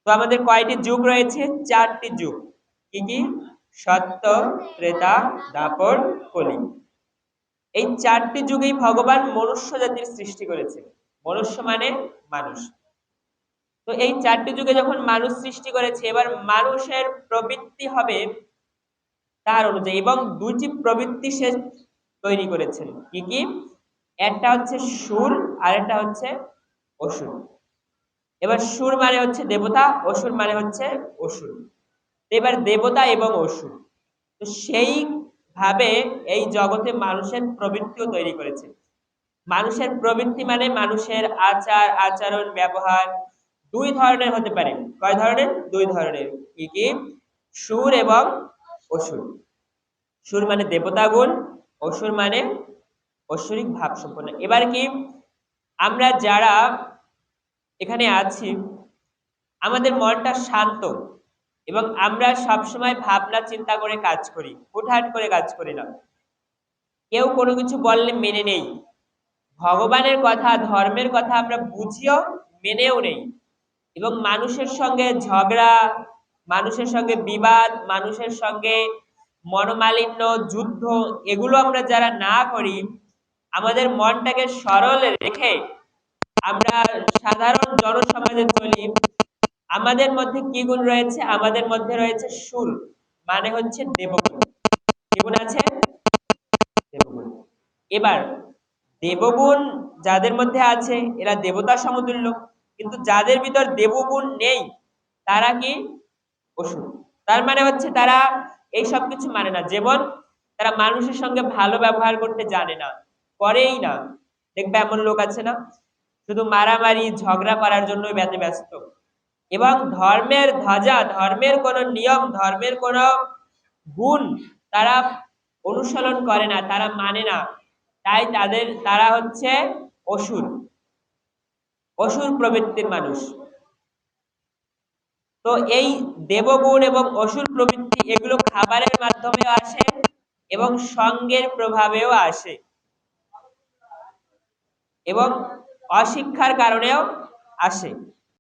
তো আমাদের কয়টি যুগ রয়েছে? 4টি যুগ। কি কি? সত্য, ত্রেতা, দাপর, কলি। এই 4টি যুগেই ভগবান মনুষ্য জাতির সৃষ্টি করেছে। মনুষ্য মানে মানুষ। তো এই 4টি যুগে যখন মানুষ সৃষ্টি করেছে, এবার মানুষের প্রবৃত্তি হবে তার অনুযায়ী, এবং 2টি প্রবৃত্তি সে তৈরি করেছেন। কি কি? একটা হচ্ছে সুর, আর একটা হচ্ছে অসুর। এবার সুর মানে হচ্ছে দেবতা, অসুর মানে হচ্ছে অসুর। এবার দেবতা এবং অসুর, তো সেই ভাবে এই জগতে মানুষের প্রবৃত্তিও তৈরি করেছে। মানুষের প্রবৃত্তি মানে মানুষের আচার আচরণ ব্যবহার 2 ধরনের হতে পারে। কয় ধরনের? 2 ধরনের। কি কি? সুর এবং অসুর। সুর মানে দেবতা গুণ, অসুর মানে ঐশ্বরিক ভাব সম্পন্ন। এবার কি, আমরা যারা এখানে আছি, আমাদের মনটা শান্ত এবং আমরা সবসময় ভাবনা চিন্তা করে কাজ করি, হুটহাট করে কাজ করি না। কেউ কোনো কিছু বললে মেনে নেই, ভগবানের কথা ধর্মের কথা আমরা বুঝিও মেনেও নেই। এবং মানুষের সঙ্গে ঝগড়া, মানুষের সঙ্গে বিবাদ, মানুষের সঙ্গে মনোমালিন্য, যুদ্ধ, এগুলো আমরা যারা না করি, আমাদের মনটাকে সরল রেখে আমরা সাধারণ জনসমাজে চলি, আমাদের মধ্যে কি গুণ রয়েছে? আমাদের মধ্যে রয়েছে সুর, মানে হচ্ছে দেবগুণ। কি গুণ আছে? দেবগুণ। এবার দেবগুণ যাদের মধ্যে আছে এরা দেবতা সমতুল্য, কিন্তু যাদের ভিতর দেবগুণ নেই তারা কি? অসুর। তার মানে হচ্ছে তারা এই সব কিছু মানে না। যেমন তারা মানুষের সঙ্গে ভালো ব্যবহার করতে জানে না, করেই না। দেখবে এমন লোক আছে না, শুধু মারামারি ঝগড়া করার জন্যই ব্যস্ত। এবং ধর্মের ধ্বজা, ধর্মের কোন নিয়ম, ধর্মের কোন গুণ তারা অনুসরণ করে না, তারা মানে না। তাই তারা হচ্ছে অসুর, অসুর প্রবৃত্তির মানুষ। তো এই দেবগুণ এবং অসুর প্রবৃত্তি এগুলো খাবারের মাধ্যমে আসে এবং সঙ্গের প্রভাবেও আসে, এবং অশিক্ষার কারণেও আসে।